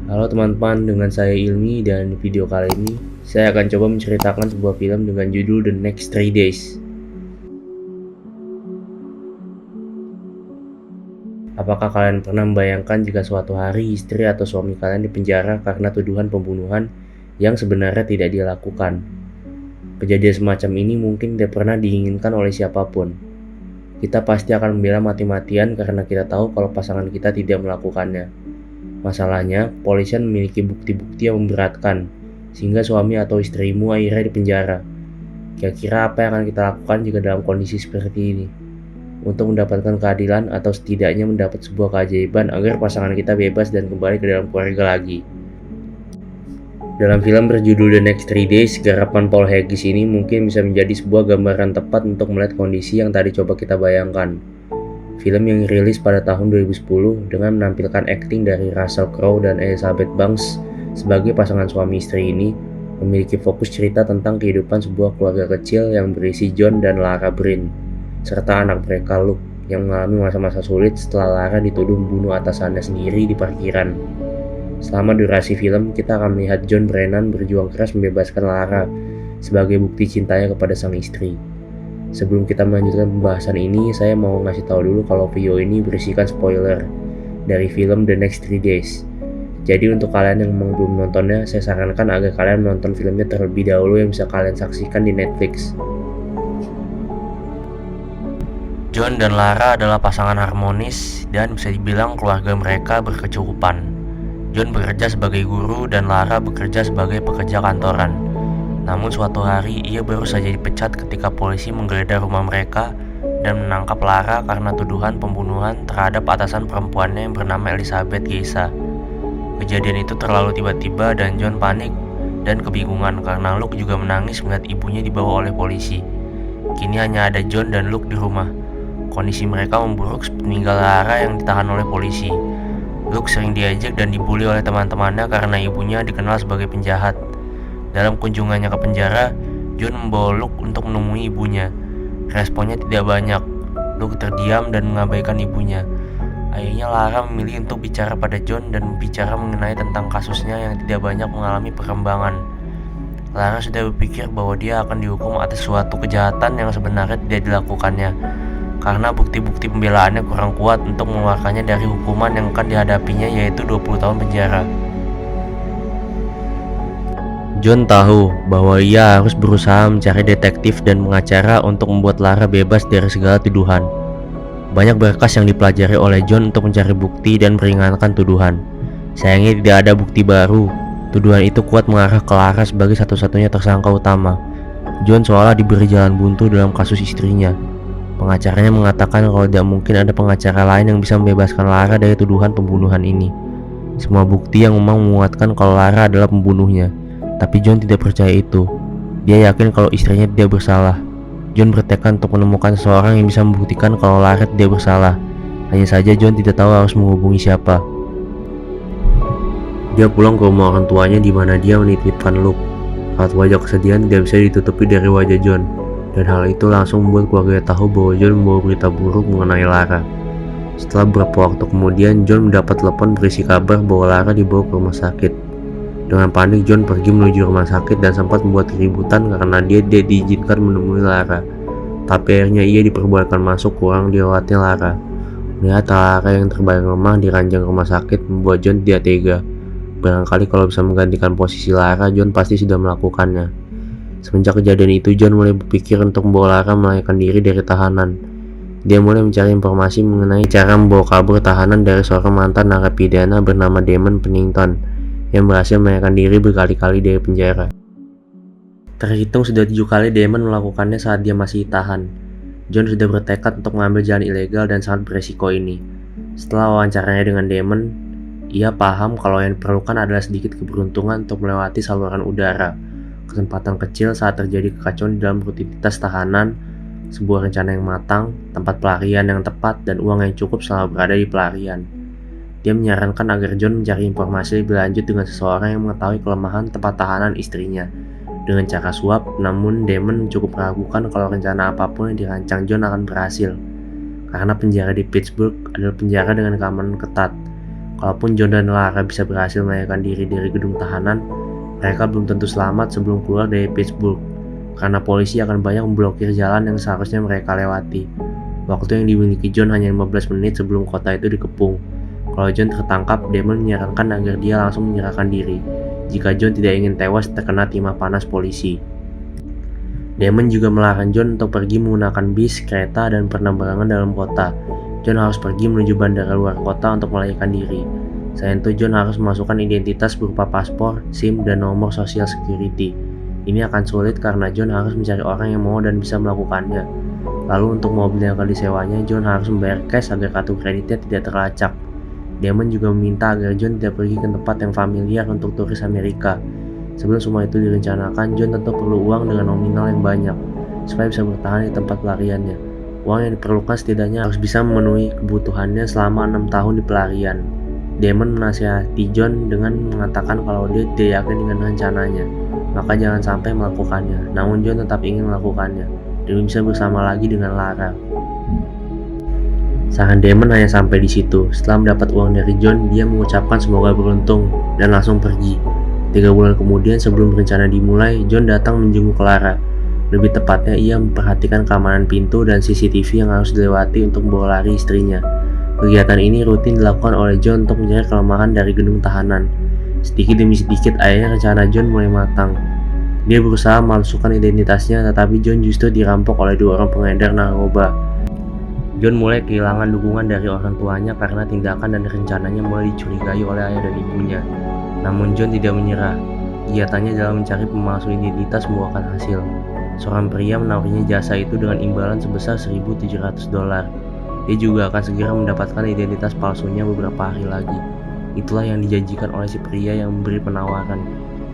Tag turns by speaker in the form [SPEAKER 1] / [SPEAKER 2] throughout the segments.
[SPEAKER 1] Halo teman-teman, dengan saya Ilmi dan di video kali ini saya akan coba menceritakan sebuah film dengan judul The Next 3 Days. Apakah kalian pernah membayangkan jika suatu hari istri atau suami kalian dipenjara karena tuduhan pembunuhan yang sebenarnya tidak dia lakukan? Kejadian semacam ini mungkin tidak pernah diinginkan oleh siapapun. Kita pasti akan membela mati-matian karena kita tahu kalau pasangan kita tidak melakukannya. Masalahnya, polisian memiliki bukti-bukti yang memberatkan, sehingga suami atau istrimu akhirnya dipenjara. Kira-kira apa yang akan kita lakukan jika dalam kondisi seperti ini? Untuk mendapatkan keadilan atau setidaknya mendapat sebuah keajaiban agar pasangan kita bebas dan kembali ke dalam keluarga lagi. Dalam film berjudul The Next 3 Days, garapan Paul Haggis ini mungkin bisa menjadi sebuah gambaran tepat untuk melihat kondisi yang tadi coba kita bayangkan. Film yang dirilis pada tahun 2010 dengan menampilkan akting dari Russell Crowe dan Elizabeth Banks sebagai pasangan suami istri ini memiliki fokus cerita tentang kehidupan sebuah keluarga kecil yang berisi John dan Lara Breen serta anak mereka Luke yang mengalami masa-masa sulit setelah Lara dituduh membunuh atasannya sendiri di parkiran. Selama durasi film, kita akan melihat John Brennan berjuang keras membebaskan Lara sebagai bukti cintanya kepada sang istri. Sebelum kita melanjutkan pembahasan ini, saya mau ngasih tahu dulu kalau video ini berisikan spoiler dari film The Next 3 Days. Jadi untuk kalian yang memang belum nontonnya, saya sarankan agar kalian menonton filmnya terlebih dahulu yang bisa kalian saksikan di Netflix. John dan Lara adalah pasangan harmonis dan bisa dibilang keluarga mereka berkecukupan. John bekerja sebagai guru dan Lara bekerja sebagai pekerja kantoran. Namun suatu hari ia baru saja dipecat ketika polisi menggeledah rumah mereka dan menangkap Lara karena tuduhan pembunuhan terhadap atasan perempuannya yang bernama Elizabeth Geisa. Kejadian itu terlalu tiba-tiba dan John panik dan kebingungan karena Luke juga menangis melihat ibunya dibawa oleh polisi. Kini hanya ada John dan Luke di rumah. Kondisi mereka memburuk sepeninggal Lara yang ditahan oleh polisi. Luke sering diejek dan dibully oleh teman-temannya karena ibunya dikenal sebagai penjahat. Dalam kunjungannya ke penjara, John membawa Luke untuk menemui ibunya. Responnya tidak banyak. Luke terdiam dan mengabaikan ibunya. Akhirnya Lara memilih untuk bicara pada John dan berbicara mengenai tentang kasusnya yang tidak banyak mengalami perkembangan. Lara sudah berpikir bahwa dia akan dihukum atas suatu kejahatan yang sebenarnya tidak dilakukannya, karena bukti-bukti pembelaannya kurang kuat untuk mengeluarkannya dari hukuman yang akan dihadapinya, yaitu 20 tahun penjara. John tahu bahwa ia harus berusaha mencari detektif dan pengacara untuk membuat Lara bebas dari segala tuduhan. Banyak berkas yang dipelajari oleh John untuk mencari bukti dan meringankan tuduhan. Sayangnya tidak ada bukti baru. Tuduhan itu kuat mengarah ke Lara sebagai satu-satunya tersangka utama. John seolah diberi jalan buntu dalam kasus istrinya. Pengacaranya mengatakan kalau tidak mungkin ada pengacara lain yang bisa membebaskan Lara dari tuduhan pembunuhan ini. Semua bukti yang memang menguatkan kalau Lara adalah pembunuhnya. Tapi John tidak percaya itu. Dia yakin kalau istrinya tidak bersalah. John bertekad untuk menemukan seseorang yang bisa membuktikan kalau Lara tidak bersalah. Hanya saja John tidak tahu harus menghubungi siapa. Dia pulang ke rumah orang tuanya di mana dia menitipkan Luke. Raut wajah kesedihan tidak bisa ditutupi dari wajah John. Dan hal itu langsung membuat keluarga tahu bahwa John membawa berita buruk mengenai Lara. Setelah beberapa waktu kemudian, John mendapat telepon berisi kabar bahwa Lara dibawa ke rumah sakit. Dengan panik, John pergi menuju rumah sakit dan sempat membuat keributan karena dia tidak diizinkan menemui Lara. Tapi akhirnya ia diperbolehkan masuk ke ruang dirawatnya Lara. Melihat Lara yang terbayang lemah di ranjang rumah sakit membuat John tidak tega. Barangkali kalau bisa menggantikan posisi Lara, John pasti sudah melakukannya. Semenjak kejadian itu, John mulai berpikir untuk membawa Lara melarikan diri dari tahanan. Dia mulai mencari informasi mengenai cara membawa kabur tahanan dari seorang mantan narapidana bernama Damon Pennington yang berhasil melarikan diri berkali-kali dari penjara. Terhitung sudah 7 kali Damon melakukannya saat dia masih ditahan. John sudah bertekad untuk mengambil jalan ilegal dan sangat beresiko ini. Setelah wawancaranya dengan Damon, ia paham kalau yang diperlukan adalah sedikit keberuntungan untuk melewati saluran udara. Kesempatan kecil saat terjadi kekacauan di dalam rutinitas tahanan, sebuah rencana yang matang, tempat pelarian yang tepat, dan uang yang cukup selama berada di pelarian. Dia menyarankan agar John mencari informasi lebih lanjut dengan seseorang yang mengetahui kelemahan tempat tahanan istrinya dengan cara suap, namun Damon cukup meragukan kalau rencana apapun yang dirancang John akan berhasil, karena penjara di Pittsburgh adalah penjara dengan keamanan ketat. Kalaupun John dan Lara bisa berhasil melarikan diri dari gedung tahanan, mereka belum tentu selamat sebelum keluar dari Pittsburgh, karena polisi akan banyak memblokir jalan yang seharusnya mereka lewati. Waktu yang dimiliki John hanya 15 menit sebelum kota itu dikepung. Kalau John tertangkap, Damon menyarankan agar dia langsung menyerahkan diri, jika John tidak ingin tewas terkena timah panas polisi. Damon juga melarang John untuk pergi menggunakan bis, kereta, dan penerbangan dalam kota. John harus pergi menuju bandara luar kota untuk melarikan diri. Selain itu, John harus memasukkan identitas berupa paspor, SIM, dan nomor social security. Ini akan sulit karena John harus mencari orang yang mau dan bisa melakukannya. Lalu untuk mobil yang akan disewanya, John harus membayar cash agar kartu kreditnya tidak terlacak. Damon juga meminta agar John tidak pergi ke tempat yang familiar untuk turis Amerika. Sebelum semua itu direncanakan, John tentu perlu uang dengan nominal yang banyak, supaya bisa bertahan di tempat pelariannya. Uang yang diperlukan setidaknya harus bisa memenuhi kebutuhannya selama 6 tahun di pelarian. Damon menasihati John dengan mengatakan kalau dia tidak yakin dengan rencananya, maka jangan sampai melakukannya. Namun John tetap ingin melakukannya, demi bisa bersama lagi dengan Lara. Saran Damon hanya sampai di situ. Setelah mendapat uang dari John, dia mengucapkan semoga beruntung dan langsung pergi. 3 bulan kemudian sebelum rencana dimulai, John datang menjenguk Lara. Lebih tepatnya, ia memperhatikan keamanan pintu dan CCTV yang harus dilewati untuk membawa lari istrinya. Kegiatan ini rutin dilakukan oleh John untuk mencari kelemahan dari gedung tahanan. Sedikit demi sedikit, akhirnya rencana John mulai matang. Dia berusaha memalsukan identitasnya, tetapi John justru dirampok oleh 2 orang pengedar narkoba. John mulai kehilangan dukungan dari orang tuanya karena tindakan dan rencananya mulai dicurigai oleh ayah dan ibunya. Namun John tidak menyerah. Kegiatannya dalam mencari pemalsu identitas membuahkan hasil. Seorang pria menawarnya jasa itu dengan imbalan sebesar $1.700. Dia juga akan segera mendapatkan identitas palsunya beberapa hari lagi. Itulah yang dijanjikan oleh si pria yang memberi penawaran.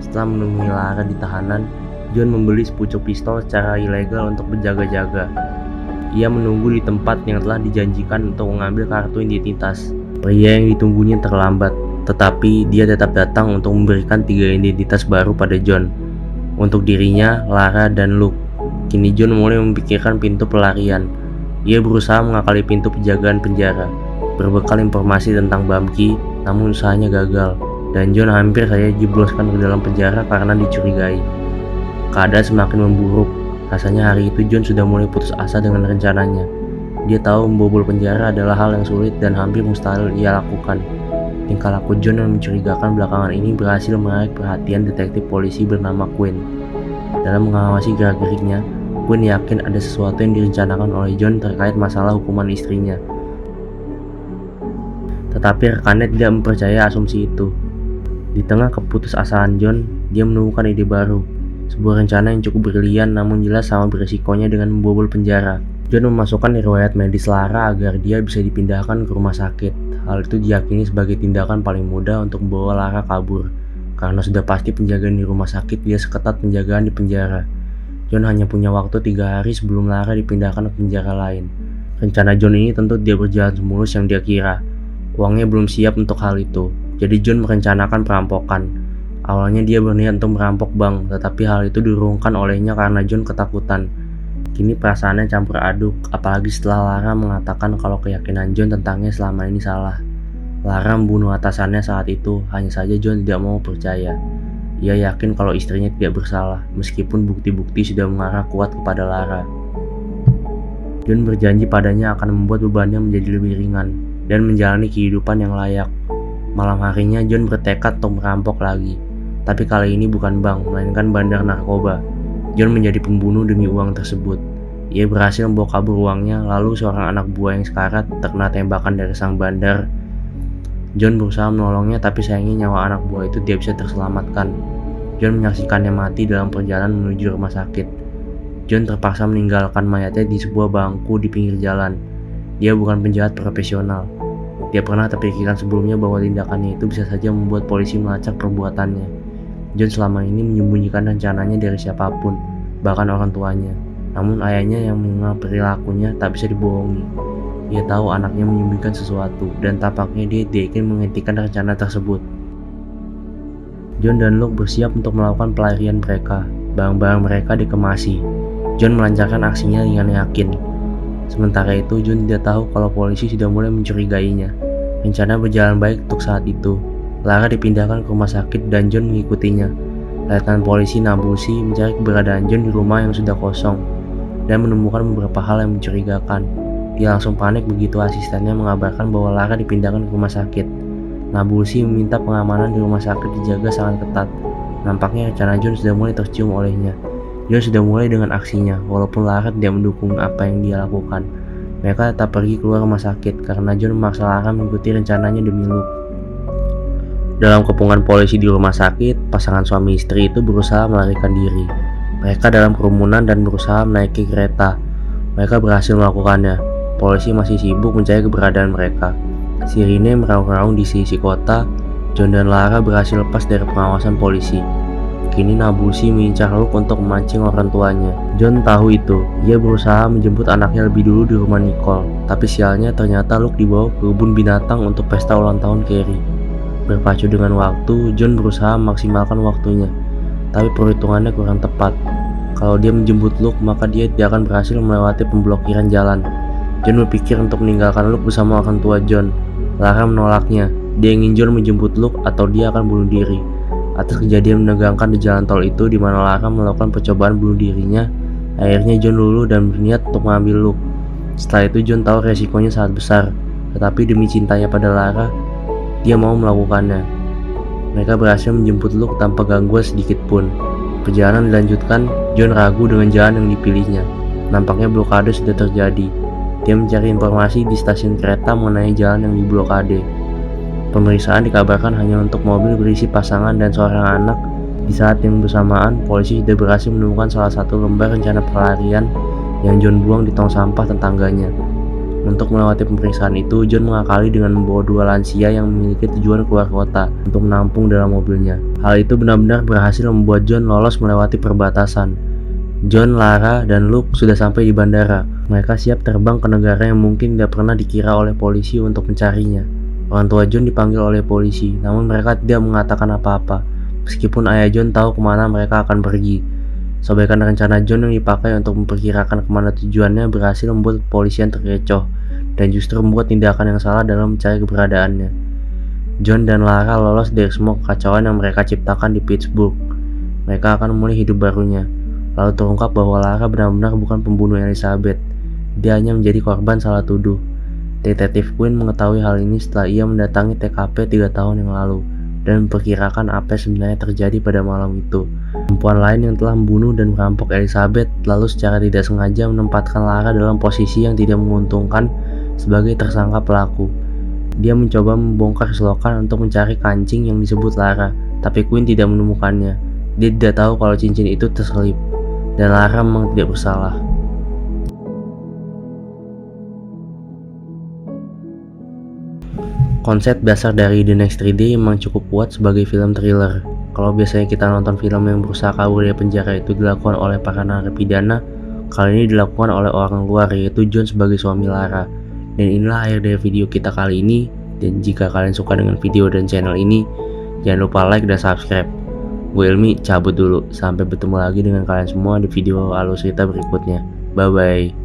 [SPEAKER 1] Setelah menemui Lara di tahanan, John membeli sepucuk pistol secara ilegal untuk berjaga-jaga. Ia menunggu di tempat yang telah dijanjikan untuk mengambil kartu identitas. Pria yang ditunggunya terlambat, tetapi dia tetap datang untuk memberikan 3 identitas baru pada John. Untuk dirinya, Lara, dan Luke. Kini John mulai memikirkan pintu pelarian. Ia berusaha mengakali pintu penjagaan penjara, berbekal informasi tentang Bamki, namun usahanya gagal, dan John hampir saja dijebloskan ke dalam penjara karena dicurigai. Keadaan semakin memburuk. Rasanya hari itu John sudah mulai putus asa dengan rencananya. Dia tahu membobol penjara adalah hal yang sulit dan hampir mustahil ia lakukan. Tingkah laku John yang mencurigakan belakangan ini berhasil menarik perhatian detektif polisi bernama Quinn. Dalam mengawasi gerak-geriknya, Quinn yakin ada sesuatu yang direncanakan oleh John terkait masalah hukuman istrinya. Tetapi rekannya tidak mempercayai asumsi itu. Di tengah keputusasaan John, dia menemukan ide baru. Sebuah rencana yang cukup brilian namun jelas sama beresikonya dengan membobol penjara. John memasukkan riwayat medis Lara agar dia bisa dipindahkan ke rumah sakit. Hal itu diyakini sebagai tindakan paling mudah untuk membawa Lara kabur, karena sudah pasti penjagaan di rumah sakit dia seketat penjagaan di penjara. John hanya punya waktu 3 hari sebelum Lara dipindahkan ke penjara lain. Rencana John ini tentu tidak berjalan semulus yang dia kira. Uangnya belum siap untuk hal itu, jadi John merencanakan perampokan. Awalnya dia berniat untuk merampok bank, tetapi hal itu diurungkan olehnya karena John ketakutan. Kini perasaannya campur aduk, apalagi setelah Lara mengatakan kalau keyakinan John tentangnya selama ini salah. Lara membunuh atasannya saat itu, hanya saja John tidak mau percaya. Ia yakin kalau istrinya tidak bersalah, meskipun bukti-bukti sudah mengarah kuat kepada Lara. John berjanji padanya akan membuat bebannya menjadi lebih ringan, dan menjalani kehidupan yang layak. Malam harinya John bertekad untuk merampok lagi, tapi kali ini bukan bank, melainkan bandar narkoba. John menjadi pembunuh demi uang tersebut. Ia berhasil membawa kabur uangnya, lalu seorang anak buah yang sekarat terkena tembakan dari sang bandar. John berusaha menolongnya, tapi sayangnya nyawa anak buah itu tidak bisa terselamatkan. John menyaksikannya mati dalam perjalanan menuju rumah sakit. John terpaksa meninggalkan mayatnya di sebuah bangku di pinggir jalan. Dia bukan penjahat profesional. Dia pernah terpikirkan sebelumnya bahwa tindakannya itu bisa saja membuat polisi melacak perbuatannya. John selama ini menyembunyikan rencananya dari siapapun, bahkan orang tuanya. Namun ayahnya yang mengenal perilakunya tak bisa dibohongi. Ia tahu anaknya menyembunyikan sesuatu, dan tampaknya dia tidak ingin menghentikan rencana tersebut. John dan Luke bersiap untuk melakukan pelarian mereka. Barang-barang mereka dikemasi. John melancarkan aksinya dengan yakin. Sementara itu, John tidak tahu kalau polisi sudah mulai mencurigainya. Rencana berjalan baik untuk saat itu. Lara dipindahkan ke rumah sakit dan John mengikutinya. Letnan polisi Nabusi mencari keberadaan John di rumah yang sudah kosong dan menemukan beberapa hal yang mencurigakan. Dia langsung panik begitu asistennya mengabarkan bahwa Lara dipindahkan ke rumah sakit. Nabusi meminta pengamanan di rumah sakit dijaga sangat ketat. Nampaknya rencana John sudah mulai tercium olehnya. John sudah mulai dengan aksinya, walaupun Lara tidak mendukung apa yang dia lakukan. Mereka tetap pergi keluar rumah sakit karena John memaksa Lara mengikuti rencananya demi Luke. Dalam kepungan polisi di rumah sakit, pasangan suami istri itu berusaha melarikan diri. Mereka dalam kerumunan dan berusaha menaiki kereta. Mereka berhasil melakukannya. Polisi masih sibuk mencari keberadaan mereka. Sirine meraung-raung di sisi kota. John dan Lara berhasil lepas dari pengawasan polisi. Kini Nabusi mengincar Luke untuk memancing orang tuanya. John tahu itu. Ia berusaha menjemput anaknya lebih dulu di rumah Nicole. Tapi sialnya ternyata Luke dibawa ke kebun binatang untuk pesta ulang tahun Carrie. Berpacu dengan waktu, John berusaha memaksimalkan waktunya. Tapi perhitungannya kurang tepat. Kalau dia menjemput Luke, maka dia tidak akan berhasil melewati pemblokiran jalan. John berpikir untuk meninggalkan Luke bersama orang tua John. Lara menolaknya. Dia ingin John menjemput Luke atau dia akan bunuh diri. Atas kejadian menegangkan di jalan tol itu di mana Lara melakukan percobaan bunuh dirinya, akhirnya John luluh dan berniat untuk mengambil Luke. Setelah itu John tahu resikonya sangat besar, tetapi demi cintanya pada Lara, dia mau melakukannya. Mereka berhasil menjemput Luke tanpa gangguan sedikit pun. Perjalanan dilanjutkan, John ragu dengan jalan yang dipilihnya. Nampaknya blokade sudah terjadi. Dia mencari informasi di stasiun kereta mengenai jalan yang diblokade. Pemeriksaan dikabarkan hanya untuk mobil berisi pasangan dan seorang anak. Di saat yang bersamaan, polisi sudah berhasil menemukan salah satu lembar rencana pelarian yang John buang di tong sampah tetangganya. Untuk melewati pemeriksaan itu, John mengakali dengan membawa dua lansia yang memiliki tujuan keluar kota untuk menampung dalam mobilnya. Hal itu benar-benar berhasil membuat John lolos melewati perbatasan. John, Lara, dan Luke sudah sampai di bandara. Mereka siap terbang ke negara yang mungkin tidak pernah dikira oleh polisi untuk mencarinya. Orang tua John dipanggil oleh polisi, namun mereka tidak mengatakan apa-apa. Meskipun ayah John tahu kemana mereka akan pergi. Sobekan rencana John yang dipakai untuk memperkirakan kemana tujuannya berhasil membuat kepolisian terkecoh dan justru membuat tindakan yang salah dalam mencari keberadaannya. John dan Lara lolos dari semua kekacauan yang mereka ciptakan di Pittsburgh. Mereka akan memulai hidup barunya. Lalu terungkap bahwa Lara benar-benar bukan pembunuh Elizabeth. Dia hanya menjadi korban salah tuduh. Detektif Quinn mengetahui hal ini setelah ia mendatangi TKP 3 tahun yang lalu dan memperkirakan apa yang sebenarnya terjadi pada malam itu. Perempuan lain yang telah membunuh dan merampok Elizabeth lalu secara tidak sengaja menempatkan Lara dalam posisi yang tidak menguntungkan sebagai tersangka pelaku. Dia mencoba membongkar selokan untuk mencari kancing yang disebut Lara, tapi Quinn tidak menemukannya. Dia tidak tahu kalau cincin itu terselip, dan Lara memang tidak bersalah. Konsep dasar dari The Next 3D memang cukup kuat sebagai film thriller. Kalau biasanya kita nonton film yang berusaha kabur dari penjara itu dilakukan oleh para narapidana, kali ini dilakukan oleh orang luar, yaitu John sebagai suami Lara. Dan inilah akhir dari video kita kali ini. Dan jika kalian suka dengan video dan channel ini, jangan lupa like dan subscribe. Gue Ilmi cabut dulu, sampai bertemu lagi dengan kalian semua di video alur cerita berikutnya. Bye bye.